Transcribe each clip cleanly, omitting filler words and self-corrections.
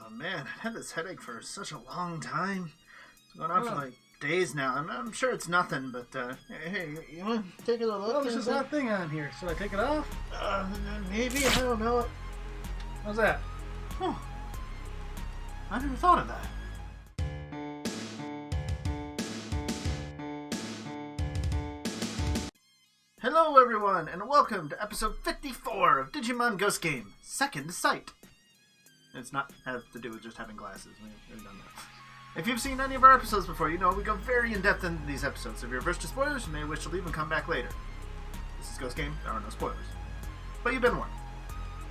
Oh man, I've had this headache for such a long time. It's going on for like days now. I'm sure it's nothing, but hey, you want to take a look? Oh, there's this odd thing on here. Should I take it off? Maybe, I don't know. How's that? Oh, I never thought of that. Hello everyone, and welcome to episode 54 of Digimon Ghost Game, Second Sight. It's not have to do with just having glasses. We've done that. If you've seen any of our episodes before, you know we go very in-depth into these episodes. If you're averse to spoilers, you may wish to leave and come back later. This is Ghost Game, there are no spoilers. But you've been warned.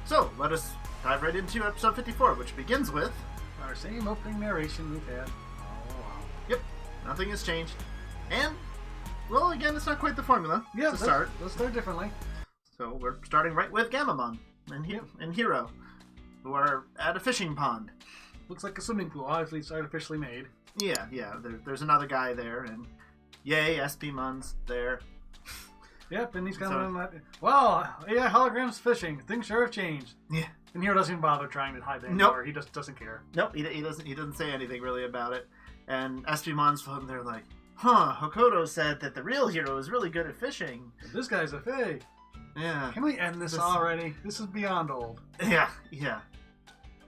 So, let us dive right into episode 54, which begins with... Our same opening narration we've had all along. Yep, nothing has changed. And, well, again, it's not quite the formula to start. Let's start differently. So we're starting right with Gamamon and Hiro, who are at a fishing pond. Looks like a swimming pool. Obviously, it's artificially made. Yeah. There's another guy there, and yay, SPmon's there. Yep, and he's coming in like, well, yeah, holograms fishing. Things sure have changed. Yeah. And Hiro doesn't even bother trying to hide that anymore. Nope. He just doesn't care. Nope, he doesn't say anything really about it. And SPmon's floating there like, Hokoto said that the real Hiro is really good at fishing. But this guy's a fake. Yeah. Can we end this already? This is beyond old. Yeah.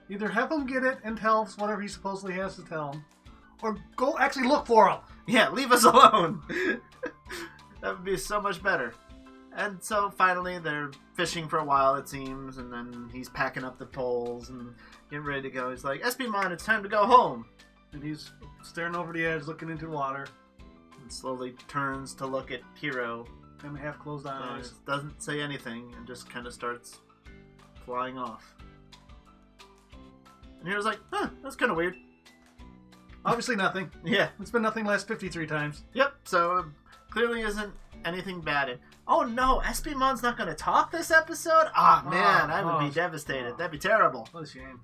Either have him get it and tell us whatever he supposedly has to tell him, or go actually look for him. Yeah, leave us alone. That would be so much better. And so finally they're fishing for a while, it seems, and then he's packing up the poles and getting ready to go. He's like, SPmon, it's time to go home. And he's staring over the edge, looking into the water. And slowly turns to look at Hiro. And half closed eyes. Doesn't say anything and just kind of starts flying off. And Hiro's like, that's kind of weird. Obviously nothing. Yeah. It's been nothing last 53 times. Yep, so clearly isn't anything bad. Oh no, SPmon's not going to talk this episode? Man, I would be devastated. That'd be terrible. What a shame.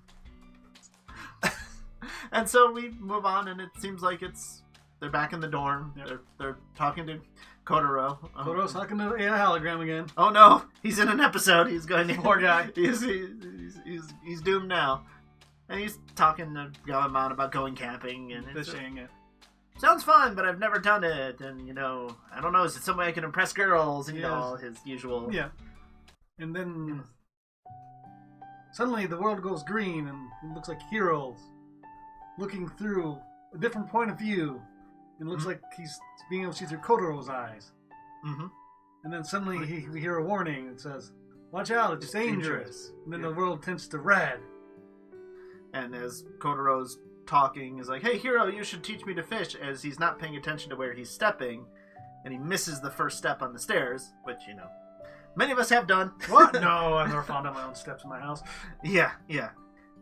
And so we move on, and it seems like they're back in the dorm. Yep. They're talking to Kotaro. Kotaro's talking to a hologram again. Oh no, he's in an episode. He's going to... Poor guy. He's doomed now. And he's talking to Gamamon about going camping and fishing. Sounds fun, but I've never done it. And, I don't know, is it some way I can impress girls? And, all his usual... Yeah. And then suddenly the world goes green, and it looks like Hiro's looking through a different point of view. It looks like he's being able to see through Kotaro's eyes. Mm-hmm. And then suddenly we hear a warning. It says, watch out, it's dangerous. And then the world tints to red. And as Kotaro's talking, he's like, hey, Hiro, you should teach me to fish, as he's not paying attention to where he's stepping. And he misses the first step on the stairs, which, many of us have done. What? No, I've never found out my own steps in my house. Yeah.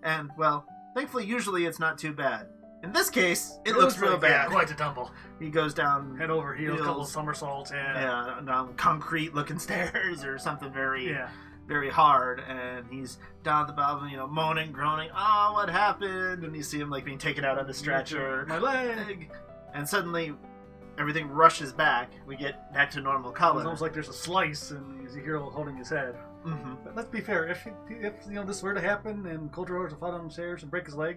And, well, thankfully, usually it's not too bad. In this case, it looks real bad. Yeah, quite a tumble. He goes down... Head over heels, a couple of somersaults, Yeah, down concrete-looking stairs or something very hard, and he's down at the bottom, moaning, groaning, what happened? And you see him, being taken out on the stretcher. My leg! And suddenly, everything rushes back. We get back to normal color. It's almost like there's a slice, and you see Hiro holding his head. Mm-hmm. But let's be fair, if this were to happen, and Kotaro were to fall down the stairs and break his leg,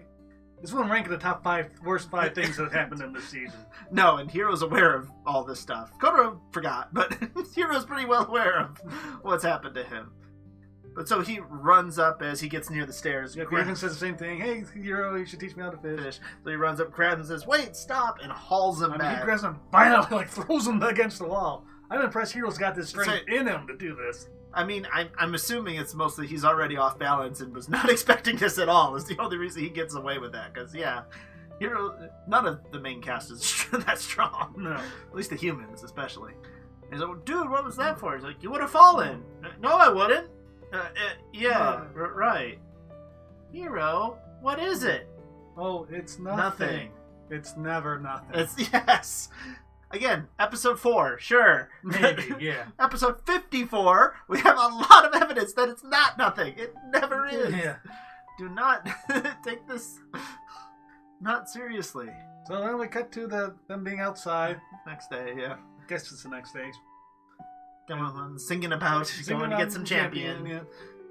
this wouldn't rank in the top worst five things that have happened in this season. No, and Hiro's aware of all this stuff. Kotaro forgot, but Hiro's pretty well aware of what's happened to him. But so he runs up as he gets near the stairs. Yeah, Griffin says the same thing. Hey, Hiro, you should teach me how to fish. So he runs up, grabs him, and says, wait, stop, and hauls him back. He grabs him violently, throws him against the wall. I'm impressed Hiro's got this strength in him to do this. I mean, I'm assuming it's mostly he's already off balance and was not expecting this at all. Is the only reason he gets away with that. Because, Hiro, none of the main cast is that strong. No. At least the humans, especially. And he's like, well, dude, what was that for? He's like, you would have fallen. No, I wouldn't. Right. Hiro, what is it? Oh, it's nothing. It's never nothing. Yes. Again, episode 4, sure. Maybe, yeah. Episode 54, we have a lot of evidence that it's not nothing. It never is. Yeah. Do not take this not seriously. So then we cut to them being outside. Next day, yeah. I guess it's the next day. Going on, singing about going to get some champion. Yeah.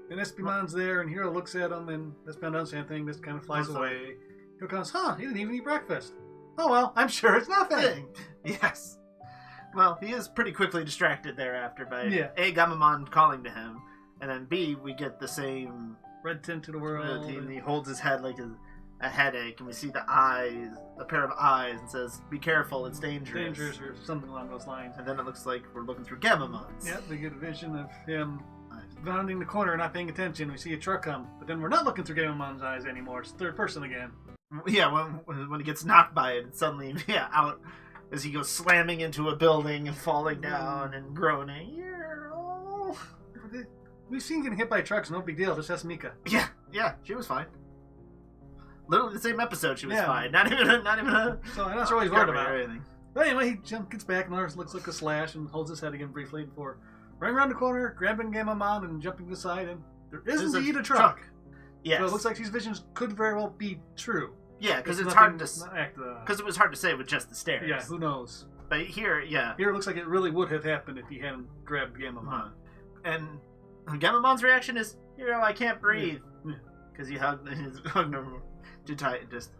And Espimon's there, and Hiro looks at him, and Espimon doesn't say anything, just kind of flies away. Hiro comes, he didn't even eat breakfast. Oh well, I'm sure it's nothing. Yes. Well, he is pretty quickly distracted thereafter by A, Gamamon calling to him, and then B, we get the same red tint to the world. He holds his head like a headache, and we see the eyes, a pair of eyes, and says, "Be careful, it's dangerous." Dangerous, or something along those lines. And then it looks like we're looking through Gamamon's. Yep, we get a vision of him rounding the corner and not paying attention. We see a truck come, but then we're not looking through Gamamon's eyes anymore. It's third person again. Yeah, when he gets knocked by it, it's suddenly out as he goes slamming into a building and falling down and groaning. We've seen getting hit by trucks, no big deal. Just ask Mika. Yeah, she was fine. Literally the same episode, she was fine. Not even a. So I'm not sure what he's worried about. Or anything. But anyway, he gets back and looks like a slash and holds his head again briefly before running around the corner, grabbing Gamamon and jumping to the side, and there is indeed a truck. Yes. So it looks like these visions could very well be true. Yeah, because it's hard to because it was hard to say with just the stairs. Yeah, who knows? But here it looks like it really would have happened if he hadn't grabbed Gamamon. And Gamamon's reaction is, I can't breathe, because he hugged him too tight and just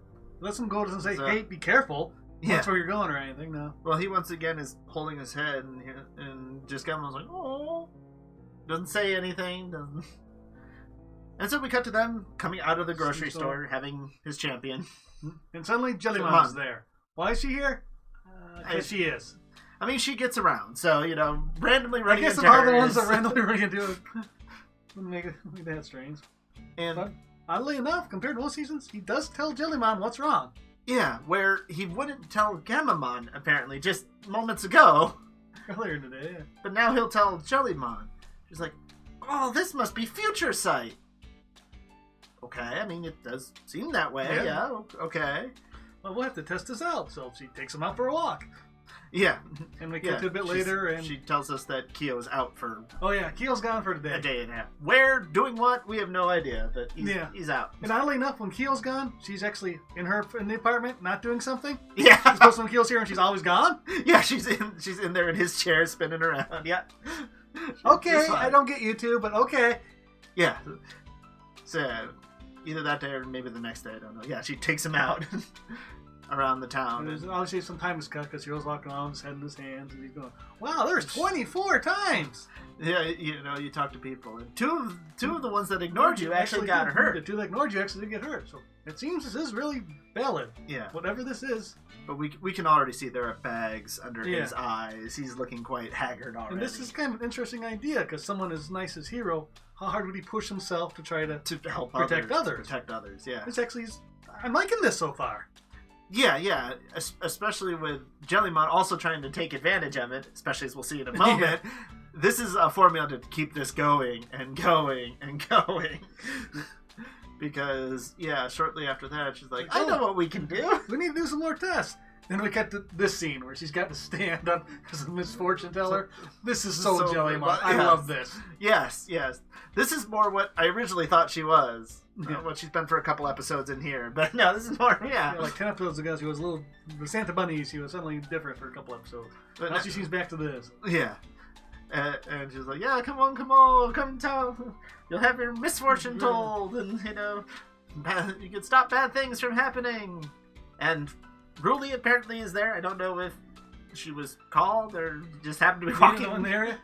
lets him go. Doesn't say, "Hey, be careful." That's where you're going or anything. No. Well, he once again is holding his head, and just Gamamon's like, "Oh," doesn't say anything. Doesn't. And so we cut to them coming out of the grocery store, having his champion. And suddenly Jellymon's there. Why is she here? Because she is. I mean, she gets around, so, randomly running into her. I guess of all the ones that randomly run into it, wouldn't make that strange. But oddly enough, compared to most seasons, he does tell Jellymon what's wrong. Yeah, where he wouldn't tell Gamamon, apparently, just moments ago. Earlier today, yeah. But now he'll tell Jellymon. She's like, "Oh, this must be Future Sight." Okay, I mean, it does seem that way. Yeah, okay. Well, we'll have to test this out. So she takes him out for a walk. Yeah. And we get to a bit later, and she tells us that Kyo's out for... Oh, yeah, Kyo's gone for a day and a half. Where, doing what, we have no idea, but he's out. And oddly enough, when Kyo's gone, she's actually in the apartment, not doing something. Yeah. As opposed to when Kyo's here and she's always gone. Yeah, she's in there in his chair, spinning around. Yeah. Okay, I don't get you two, but okay. Yeah. So... either that day or maybe the next day, I don't know. Yeah, she takes him out around the town. Obviously some time is cut because Hero's walking around with his head in his hands and he's going, "Wow, there's 24 times!" Yeah, you talk to people. And two of the ones that ignored you actually got hurt. The two that ignored you actually did get hurt. So it seems this is really valid. Yeah. Whatever this is. But we can already see there are bags under his eyes. He's looking quite haggard already. And this is kind of an interesting idea because someone as nice as Hiro, how hard would he push himself to try to help protect others? Protect others, yeah. This actually I'm liking this so far. Yeah. Especially with Jellymon also trying to take advantage of it, especially as we'll see in a moment. Yeah. This is a formula to keep this going and going and going. Because, shortly after that, she's like, "I know what we can do. We need to do some more tests." Then we get to this scene where she's got to stand up as a misfortune teller. This is so Jellymon. I love this. Yes. This is more what I originally thought she was. What she's been for a couple episodes in here. But no, this is more, like 10 episodes ago, she was a little... The Santa Bunny, she was suddenly different for a couple episodes. But now she seems back to this. Yeah. And she's like, "Yeah, come on, come tell. You'll have your misfortune told. And, you can stop bad things from happening." And Ruli apparently is there. I don't know if she was called or just happened to be walking in the area.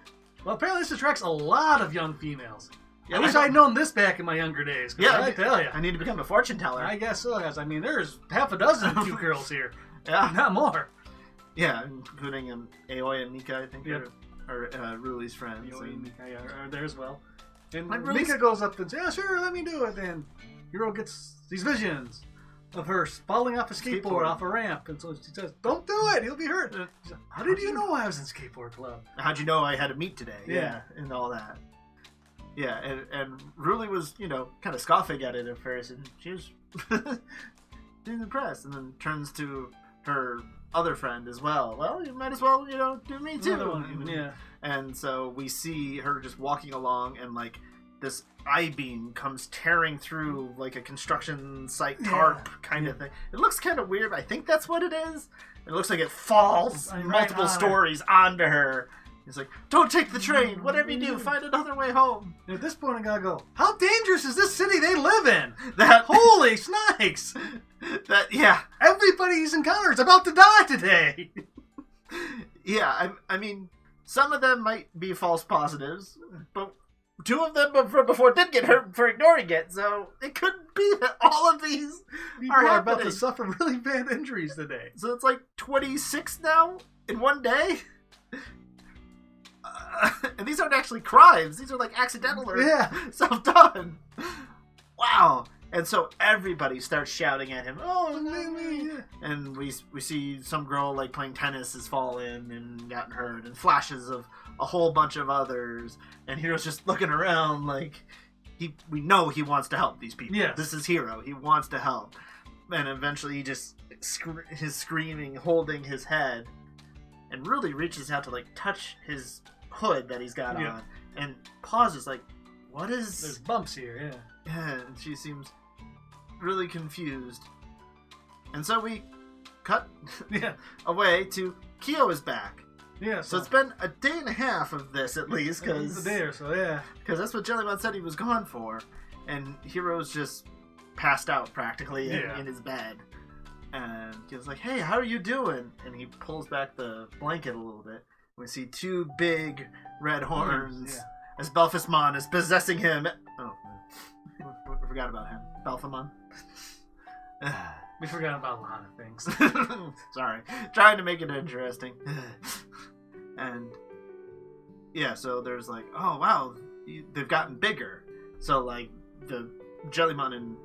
Well, apparently this attracts a lot of young females. Yeah, I wish I'd known this back in my younger days. Yeah, I tell you. I need to become a fortune teller. I guess so, guys. I mean, there's half a dozen cute girls here. Yeah. Not more. Yeah, including Aoi and Mika, I think, are Ruli's friends. Aoi and Mika are there as well. And Mika goes up and says, "Yeah, sure, let me do it." And Hiro gets these visions of her falling off a skateboard off a ramp. And so she says, "Don't do it, he'll be hurt." Says, "How did you know I was in skateboard club? How'd you know I had to meet today?" Yeah, and all that. Yeah, and Ruli was, kind of scoffing at it at first, and she was impressed, and then turns to her other friend as well. "Well, you might as well, do me too." And so we see her just walking along, and like this I-beam comes tearing through like a construction site tarp kind of thing. It looks kind of weird. I think that's what it is. It looks like it falls multiple stories onto her. He's like, don't take the train. Whatever you do, find another way home. And at this point, I gotta go, how dangerous is this city they live in? That Holy snipes! Yeah. Everybody he's encountered is about to die today. Yeah, I mean, some of them might be false positives, but 2 of them from before did get hurt for ignoring it, so it couldn't be that all of these People are about to suffer really bad injuries today. So it's like 26 now in one day? And these aren't actually crimes. These are like accidental or self-done. Wow. And so everybody starts shouting at him, oh, me. And we see some girl like playing tennis has fallen and gotten hurt, and flashes of a whole bunch of others. And Hiro's just looking around like, we know he wants to help these people. Yes. This is Hiro. He wants to help. And eventually he just is screaming, holding his head, and really reaches out to like touch his hood that he's got on, and pauses like, what is... There's bumps here, Yeah, and she seems really confused. And so we cut away to Kyo is back. Yeah, so it's been a day and a half of this at least, because a day or so, yeah. Because that's what Jellymon said he was gone for, and Hiro's just passed out practically in his bed. And Kyo's like, "Hey, how are you doing?" And he pulls back the blanket a little bit. We see 2 big red horns as Belphasmon is possessing him. Oh, we forgot about him. Belphamon. We forgot about a lot of things. Sorry. Trying to make it interesting. And yeah, so there's like, oh wow, they've gotten bigger. So like the Jellymon and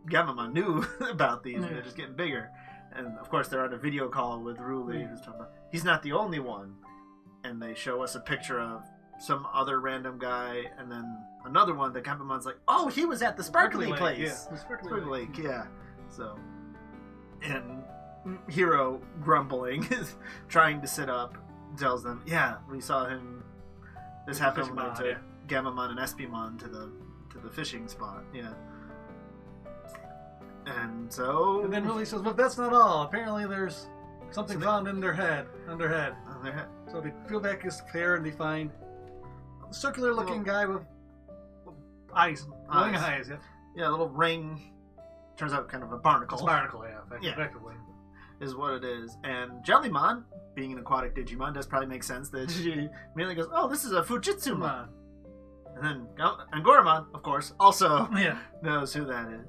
Gammamon knew about these, and they're just getting bigger. And of course they're on a video call with Ruli, who's talking about he's not the only one. And they show us a picture of some other random guy, and then another one that Gammamon's like, oh, he was at the Sparkly place. Yeah, the Sparkly Lake, yeah. So, and Hiro, grumbling, is trying to sit up, tells them, yeah, we saw him. This happened when I took Gammamon and Espimon to the fishing spot, And so... And then Ruli says, but that's not all. Apparently there's something found in their head. On their head. So they peel back his hair and they find a circular-looking guy with eyes. Glowing eyes, Yeah, a little ring. Turns out kind of a barnacle. It's a barnacle, effectively. Is what it is. And Jellymon, being an aquatic Digimon, does probably make sense that she immediately goes, oh, this is a Fujitsumon. And then Angoramon, of course, also knows who that is.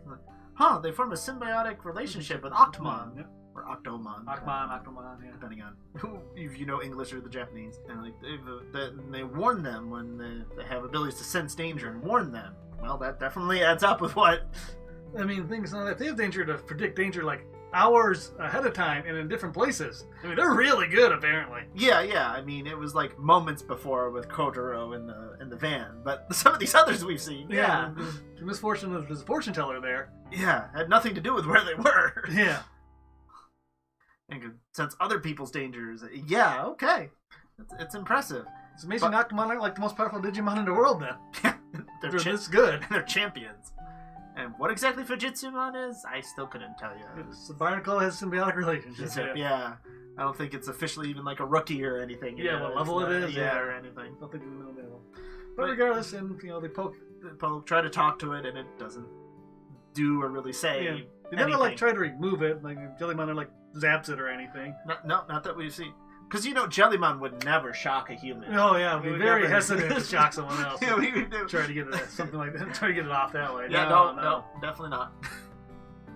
Huh, they form a symbiotic relationship with Octomon. Or Octomon. Octomon, depending on if you know English or the Japanese. And like they warn them when they have abilities to sense danger and warn them. Well, that definitely adds up with what... I mean, things like that. They have danger to predict danger like hours ahead of time and in different places. I mean, they're really good, apparently. Yeah. I mean, it was like moments before with Kotaro in the van. But some of these others we've seen. Yeah. The misfortune of his fortune teller there. Yeah, had nothing to do with where they were. Yeah. And could sense other people's dangers. Yeah, okay. It's impressive. It's amazing Octomon are like the most powerful Digimon in the world now. Yeah, they're this good. They're champions. And what exactly Fujitsumon is, I still couldn't tell you. It's the barnacle has symbiotic relationships. Yeah. I don't think it's officially even like a rookie or anything. Yeah, what level it is. Yeah, or anything. I don't think we know that. But regardless, and they poke, try to talk to it, and it doesn't do or really say anything. They never like try to remove it. Like Jellymon like zaps it or anything. Not that we've seen. Because Jellymon would never shock a human. Oh yeah, be very hesitant to shock someone else. Yeah, we would do. Try to get it something like that. Try to get it off that way. Yeah, no, definitely not.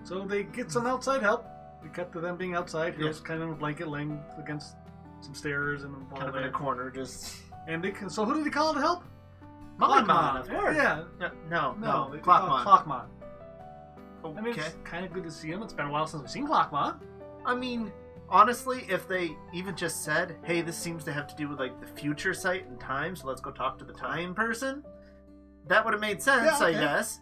So they get some outside help. We cut to them being outside. Hero's kind of a blanket laying against some stairs and kind of in a corner, just. And so who did he call to help? Mummymon, of course. Yeah. No. Clockmon. Clockmon. Okay. I mean, it's kind of good to see him. It's been a while since we've seen Clockmon. I mean, honestly, if they even just said, hey, this seems to have to do with like the future site and time, so let's go talk to the time person, that would have made sense, I guess.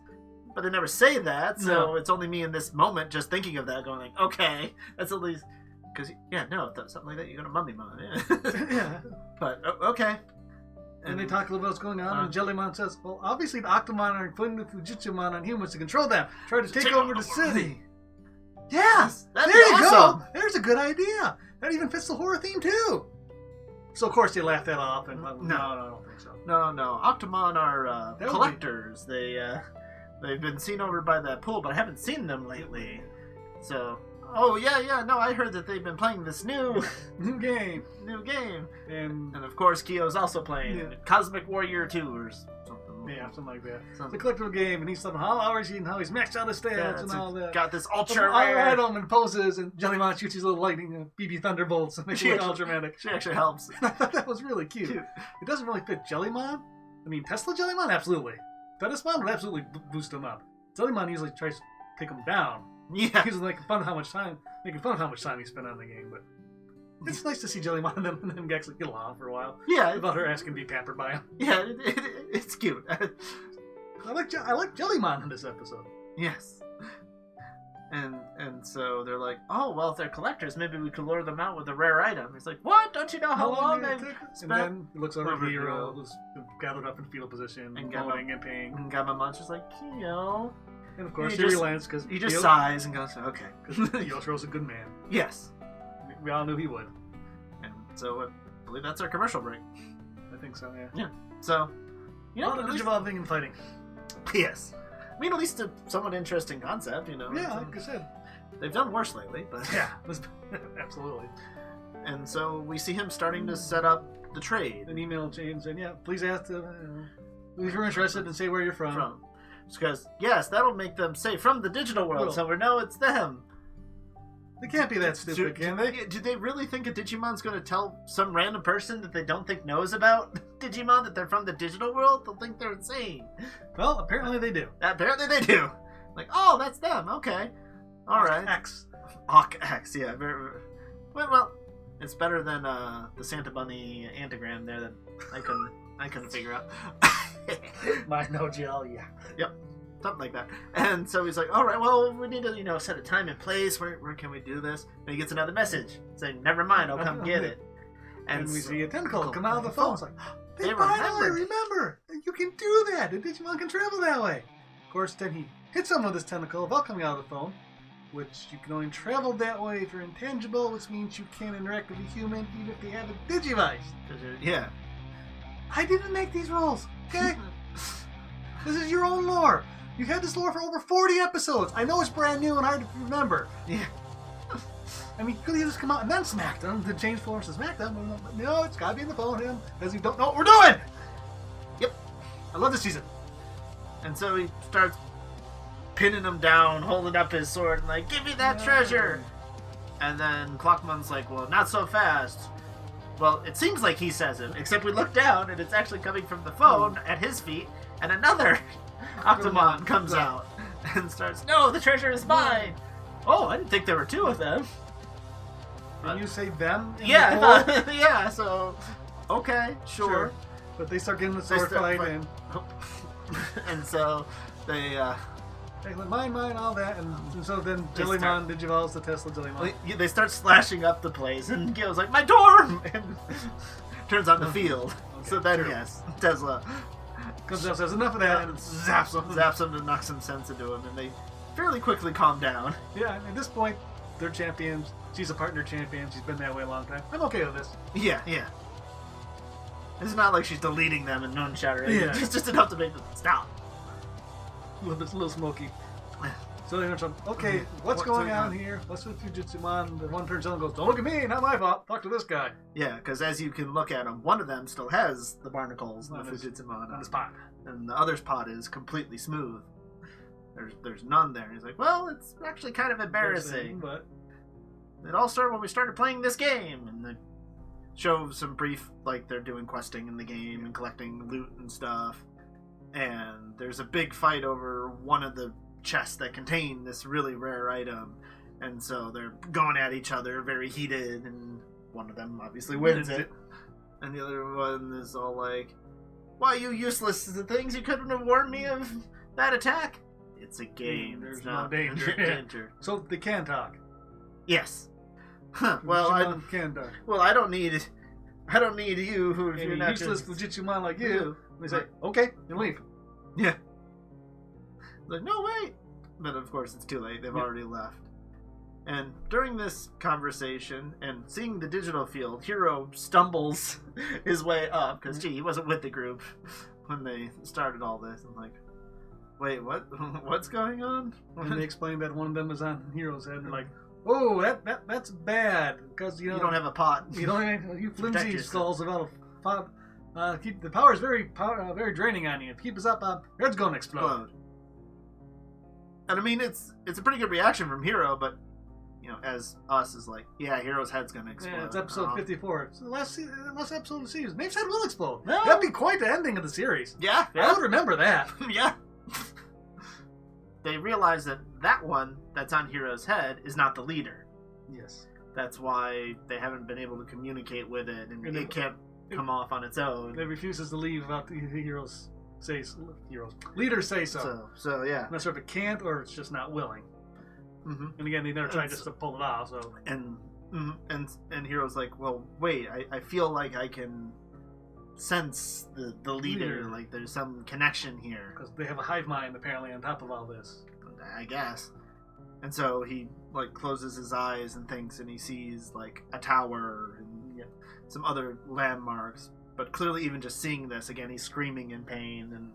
But they never say that, so it's only me in this moment just thinking of that, going like, okay, that's at least... Because, something like that, you're going to Mummymon. Yeah. But, okay. And they talk a little bit what's going on, and Jellymon says, well, obviously the Octomon are putting the Fujitsumon on humans to control them. Try to take over the city. Yes! That'd there be you awesome. go! There's a good idea! That even fits the horror theme, too! So of course they laughed that off, and no, I don't think so. No. Octomon are collectors. They've been seen over by that pool, but I haven't seen them lately. So, no, I heard that they've been playing this new game. And of course, Kyo's also playing Cosmic Warrior 2 or something. Yeah, something like that. It's a collectible game, and he's talking how he's maxed out his stats and all that. Got this ultra rare item and poses, and Jellymon shoots these little lightning BB thunderbolts and makes it look all dramatic. She actually helps. I thought that was really cute. It doesn't really fit Jellymon. I mean, Tesla Jellymon, absolutely. Pedesmon would absolutely boost him up. Jellymon usually tries to take him down. Yeah, he's making fun of how much time he spent on the game, but it's nice to see Jellymon and them actually get along for a while. Yeah, without her asking to be pampered by him. Yeah, it's cute. I like Jellymon in this episode. Yes, and so they're like, oh well, if they're collectors, maybe we could lure them out with a rare item. He's like, what? Don't you know how long I've spent? And then he looks over at Hiro, who's gathered up in fetal position, and moaning and pain. And Gamamon's like, Kyo. And of course, he relents because he just sighs and goes, "Okay." Because Yoshiro's a good man. Yes, we all knew he would. And so I believe that's our commercial break. I think so. Yeah. Yeah. So, evolving and fighting. Yes. I mean, at least a somewhat interesting concept, Yeah, like I said, they've done worse lately, but yeah, absolutely. And so we see him starting to set up the trade. An email chain saying, "Yeah, please ask if you're interested and say where you're from." Because, yes, that'll make them say from the digital world, so we know it's them. They can't be that stupid, can they? Do they really think a Digimon's going to tell some random person that they don't think knows about Digimon that they're from the digital world? They'll think they're insane. Well, apparently they do. Like, oh, that's them. Okay. All right. X, yeah. Well, it's better than the Santa Bunny antigram there that I couldn't figure out. My no gel, yeah. Yep. Something like that. And so he's like, all right, well, we need to, set a time and place. Where can we do this? And he gets another message saying, never mind, I'll come get it. And we see a tentacle come out of the phone. It's like, they finally remember that you can do that. The Digimon can travel that way. Of course, then he hits him with his tentacle without coming out of the phone, which you can only travel that way if you're intangible, which means you can't interact with a human even if they have a Digivice. Yeah. I didn't make these rules, okay? This is your own lore. You've had this lore for over 40 episodes. I know it's brand new and hard to remember. Yeah. I mean, could he just come out and then smack them to change forms to smack them? No, it's gotta be in the phone him because we don't know what we're doing. Yep. I love this season. And so he starts pinning him down, holding up his sword, and like, give me that treasure. And then Clockmon's like, well, not so fast. Well, it seems like he says it, except we look down and it's actually coming from the phone at his feet, and another Octomon comes out and starts, no, the treasure is mine. Oh, I didn't think there were two of them. Did you say them? Yeah, yeah, so, okay, sure. But they start getting the sword fight and... and so they, mine, all that, and so then Jellymon digivolves the Tesla Jellymon. They start slashing up the place, and Gil's like, my door! And turns on the field. Okay, so then, yes, Tesla comes out, says enough of that, and zaps him to knock some sense into him, and they fairly quickly calm down. Yeah, at this point, they're champions. She's a partner champion. She's been that way a long time. I'm okay with this. Yeah. It's not like she's deleting them and non-shattering. Yeah. It's just enough to make them stop. A little smoky. So they mention, okay, what's going on here? What's with Fujitsumon? The one turns on and goes, don't look at me, not my fault. Talk to this guy. Yeah, because as you can look at him, one of them still has the barnacles, the Fujitsumon on his pot. And the other's pot is completely smooth. There's none there. He's like, well, it's actually kind of embarrassing. But it all started when we started playing this game. And they show some brief, like, they're doing questing in the game and collecting loot and stuff. And there's a big fight over one of the chests that contain this really rare item. And so they're going at each other, very heated, and one of them obviously wins it. And the other one is all like, why, you useless things, you couldn't have warned me of that attack? It's a game. There's no danger. So they can talk. Yes. Huh. Well, I can talk. Well, I don't need you who you're not useless Fujitsumon like you. They say, okay, you leave. Yeah. Like, no, wait. But of course, it's too late. They've already left. And during this conversation and seeing the digital field, Hiro stumbles his way up because, he wasn't with the group when they started all this. I'm like, wait, what? What's going on? And they explained that one of them is on Hiro's head. And they're like, oh, that's bad because you don't have a pot. You don't have you flimsy skulls about a pot. The power is very draining on you. Keep us up, your head's gonna explode. And I mean, it's a pretty good reaction from Hiro, but as us is like, yeah, Hiro's head's gonna explode. Yeah, it's episode 54. It's the last episode of the season. Maeve's head will explode. No. That'd be quite the ending of the series. Yeah. I would remember that. Yeah. They realize that one that's on Hiro's head is not the leader. Yes. That's why they haven't been able to communicate with it, and it can't come off on its own. It refuses to leave without the leaders say so. So yeah. I'm not sure if it can't or it's just not willing. Mm-hmm. And again, they never tried just to pull it off. So and Hiro's like, well, wait, I feel like I can sense the leader. Like there's some connection here because they have a hive mind apparently on top of all this. I guess. And so he like closes his eyes and thinks, and he sees like a tower and some other landmarks. But clearly, even just seeing this again, he's screaming in pain and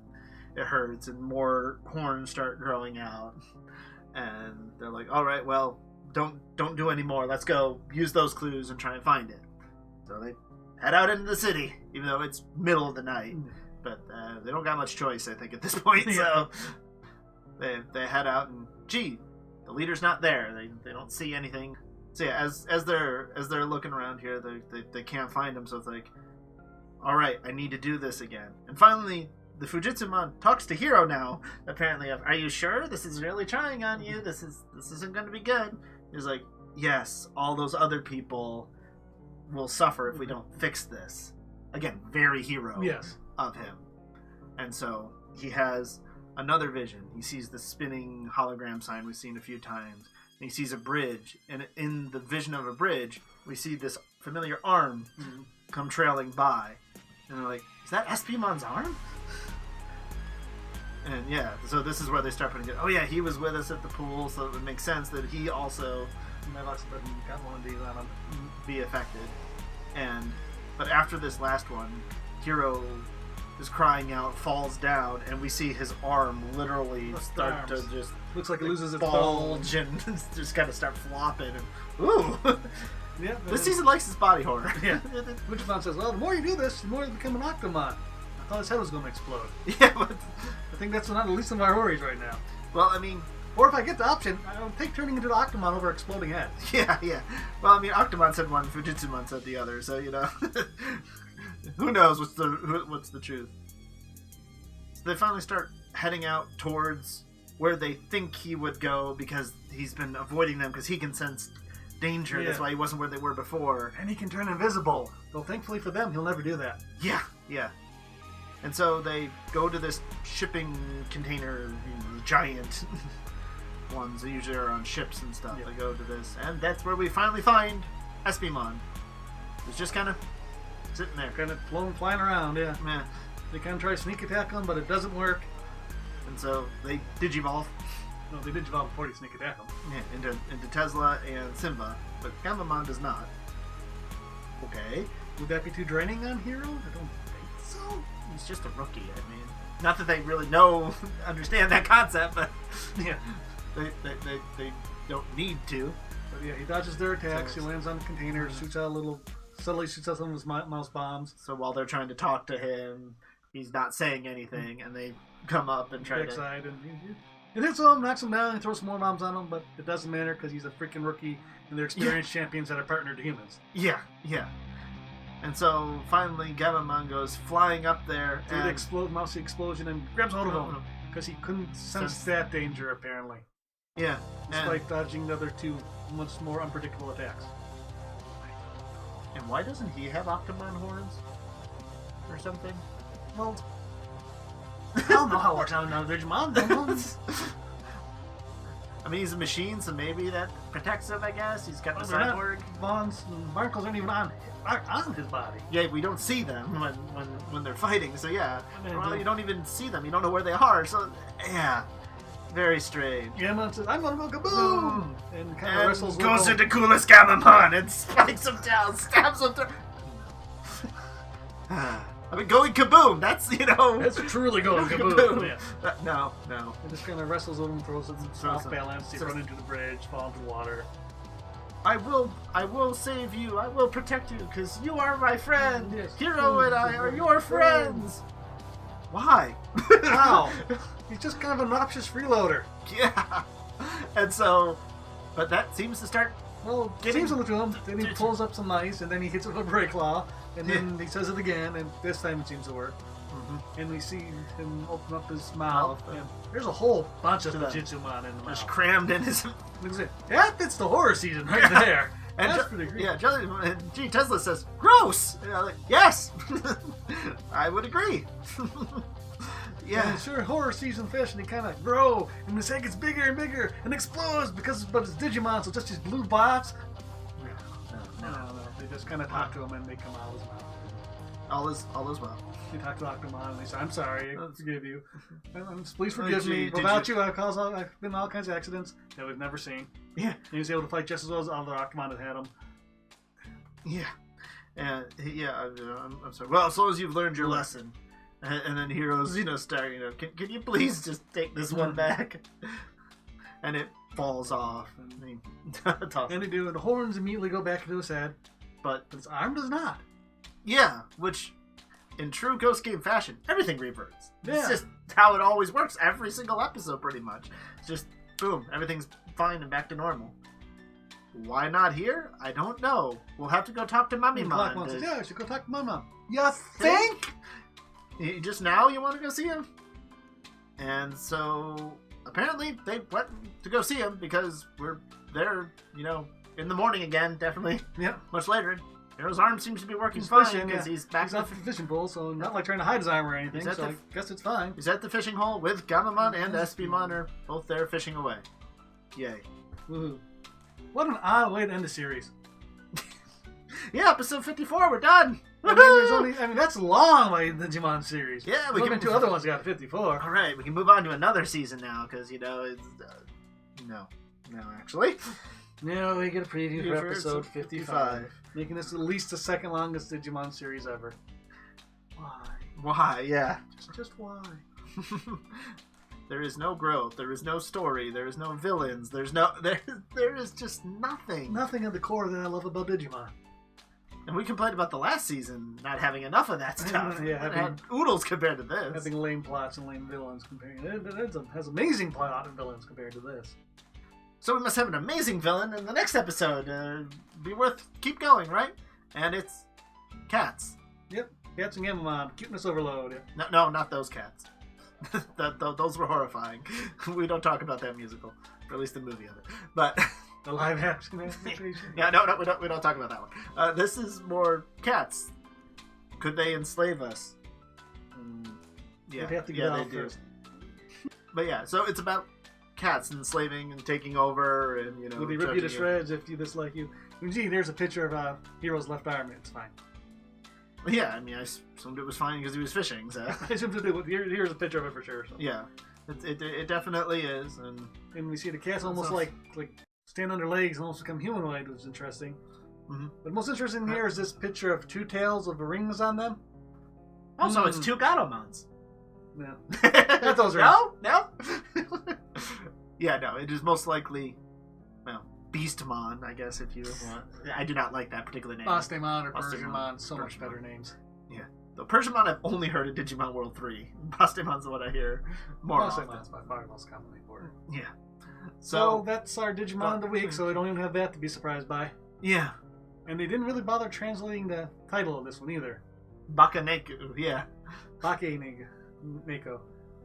it hurts, and more horns start growing out. And they're like, all right, well, don't do any more. Let's go use those clues and try and find it. So they head out into the city, even though it's middle of the night. But they don't got much choice, I think, at this point. So they head out, and the leader's not there. They don't see anything. So yeah, as they're looking around here, they can't find him. So it's like, all right, I need to do this again. And finally, the Fujitsumon talks to Hiro now, apparently, are you sure? This is really trying on you. This isn't going to be good. He's like, yes, all those other people will suffer if we don't fix this. Again, very Hiro of him. And so he has another vision. He sees the spinning hologram sign we've seen a few times. And he sees a bridge. And in the vision of a bridge, we see this familiar arm come trailing by. And they're like, is that Espimon's arm? And so this is where they start putting it. Oh yeah, he was with us at the pool, so it would make sense that he also got one of these on him. Be affected. But after this last one, Hiro is crying out, falls down, and we see his arm literally start to just looks like it loses its bulge and just kind of start flopping. And ooh. Yeah, this season likes his body horror. Yeah. Digimon says, well, the more you do this, the more you become an Octomon. I thought his head was going to explode. Yeah, but I think that's not the least of my worries right now. Well, I mean, or if I get the option, I'll take turning into the Octomon over exploding head. Yeah. Well, I mean, Octomon said one, Fujitsumon said the other, so who knows what's the truth. So they finally start heading out towards where they think he would go because he's been avoiding them because he can sense danger. Yeah. That's why he wasn't where they were before. And he can turn invisible. Though thankfully for them, he'll never do that. Yeah. And so they go to this shipping container, giant ones that usually are on ships and stuff. They go to this, and that's where we finally find Espimon. It's just kind of sitting there. Kind of flying around, yeah. They kind of try to sneak attack him, but it doesn't work. And so they digivolve. No, they digivolve before they sneak attack him. Yeah, into Tesla and Simba, but Gamamon does not. Okay. Would that be too draining on Hiro? I don't think so. He's just a rookie. I mean, not that they really understand that concept, but yeah, they don't need to. But yeah, he dodges their attacks. He lands on the container, subtly shoots out some of his mouse bombs. So while they're trying to talk to him, he's not saying anything, and they come up and try to. It hits him, knocks him down, and throws some more bombs on him, but it doesn't matter because he's a freaking rookie, and they're experienced champions that are partnered to humans. Yeah. And so finally, Gamamon goes flying up there through the mousy explosion and grabs hold of him because he couldn't sense that danger apparently. Yeah, despite dodging the other two much more unpredictable attacks. And why doesn't he have Octomon horns or something? Well, I don't know how it works out in another Digimon. I mean, he's a machine, so maybe that protects him, I guess. He's got the cyborg. Bonds and barnacles aren't even on his body. Yeah, we don't see them when they're fighting, so yeah. Well, you don't even see them. You don't know where they are, so yeah. Very strange. Gamamon says, I'm gonna go kaboom! And kind of wrestles with goes him. into coolest Gamamon and spikes him down, stabs him through. I mean, going kaboom, that's, That's truly going kaboom. Yeah. No. He just kind of wrestles with him, throws him off balance, he run into the bridge, fall into the water. I will save you. I will protect you because you are my friend. Yes. Hiro and I are your friends. Why? Wow. He's just kind of an obnoxious freeloader. Yeah. And so, but that seems to start. Well, seems to him. Then he pulls up some ice, and then he hits it with a brake claw, and then he says it again, and this time it seems to work. Mm-hmm. And we see him open up his mouth, and there's a whole bunch of Digimon in the mouth. Just crammed in his. That fits the horror season right there. And that's pretty great. Yeah, G. Tesla says, gross! And I'm like, yes! I would agree. Yeah. And sure, horror season fish, and they kind of grow, and his head gets bigger and bigger, and explodes because it's Digimon, so just these blue bots. No. They just kind of talk to him, and they come out of his mouth. All is well. They talk to Octomon, and they say, I'm sorry, I forgive you. Please Oh, forgive me. Without you, I've been in all kinds of accidents that we've never seen. Yeah. And he was able to fight just as well as other Octomon that had him. Yeah. And, I'm sorry. Well, as long as you've learned your lesson. And then Hiro's, starting, can you please just take this one back? And it falls off. And he tosses. And they do, and the horns immediately go back into his head. But his arm does not. Yeah, which, in true Ghost Game fashion, everything reverts. Yeah. It's just how it always works. Every single episode, pretty much. It's just, boom, everything's fine and back to normal. Why not here? I don't know. We'll have to go talk to Mummy Mon. Yeah, I should go talk to Mama. You think? Just now you want to go see him? And so, apparently, they went to go see him because we're there, in the morning again, definitely. Yeah. Much later. Hiro's arm seems to be working fine because he's back. He's off the fishing pole, so not like trying to hide his arm or anything, so I guess it's fine. He's at the fishing hole with Gamamon and Espimon are both there fishing away. Yay. Woohoo. What an odd way to end the series. Yeah, episode 54, we're done! I mean, that's long by the Digimon series. Yeah, we can... two other ones got 54. Alright, we can move on to another season now, because, it's... No, actually. No, we get a preview for episode 55. Making this at least the second longest Digimon series ever. Why? Yeah. Just why? There is no growth. There is no story. There is no villains. There is just nothing. Nothing at the core that I love about Digimon. And we complained about the last season not having enough of that stuff. Yeah, it had oodles compared to this. Having lame plots and lame villains compared. It has amazing plot and villains compared to this. So we must have an amazing villain in the next episode. Be worth keep going, right? And it's cats. Yep, cats and Gamamon. Cuteness overload. Yeah. No, not those cats. Those were horrifying. We don't talk about that musical, or at least the movie of it. But the live action adaptation. Yeah, no, we don't talk about that one. This is more cats. Could they enslave us? Yeah, they have to get out first. But yeah, so it's about cats enslaving and taking over, and Will they rip you to shreds if you dislike you? Gee, there's a picture of Hiro's left arm. It's fine. Yeah, I mean, I assumed it was fine because he was fishing. So I assumed here's a picture of it for sure. So. Yeah, it definitely is, and we see the cats almost like stand on their legs and almost become humanoid, which is interesting. Mm-hmm. But most interesting here is this picture of two tails of the rings on them. Oh, so it's two Gatomons. No, not those rings. No. Yeah, no. It is most likely, Beastmon, I guess, if you want. I do not like that particular name. Bastemon or Persianmon, so much better names. Yeah. The Persianmon I've only heard in Digimon World 3. Bastemon's what I hear more often. Bastemon's by far the most commonly important. Yeah. So that's our Digimon of the week, so we don't even have that to be surprised by. Yeah. And they didn't really bother translating the title of this one either. Bakaneko, yeah. Bakaneko.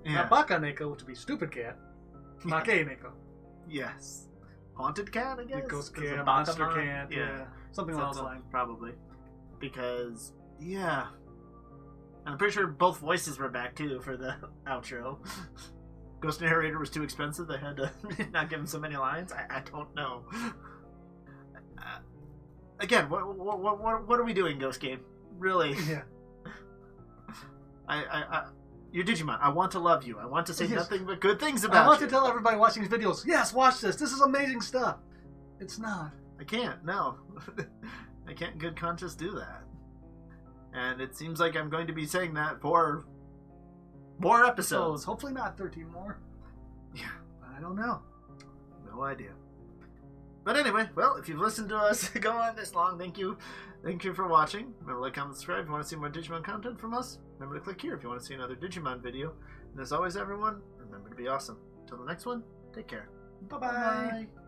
Yeah. Not Bakaneko, which would be stupid cat. Bakaneko. Yes. Haunted cat, I guess? Ghost cat, monster cat, yeah. Something along those lines. Probably. Because, yeah. And I'm pretty sure both voices were back, too, for the outro. Ghost Narrator was too expensive. They had to not give him so many lines. I don't know. Again, what are we doing, Ghost Game? Really? Yeah. You're Digimon. I want to love you. I want to say Yes. nothing but good things about you. I want to tell everybody watching these videos, yes, watch this. This is amazing stuff. It's not. I can't. No. I can't in good conscience do that. And it seems like I'm going to be saying that for more episodes. Hopefully not 13 more. Yeah. I don't know. No idea. But anyway, well, if you've listened to us go on this long, thank you. Thank you for watching. Remember to like, comment, subscribe if you want to see more Digimon content from us. Remember to click here if you want to see another Digimon video. And as always, everyone, remember to be awesome. Until the next one, take care. Bye-bye. Bye.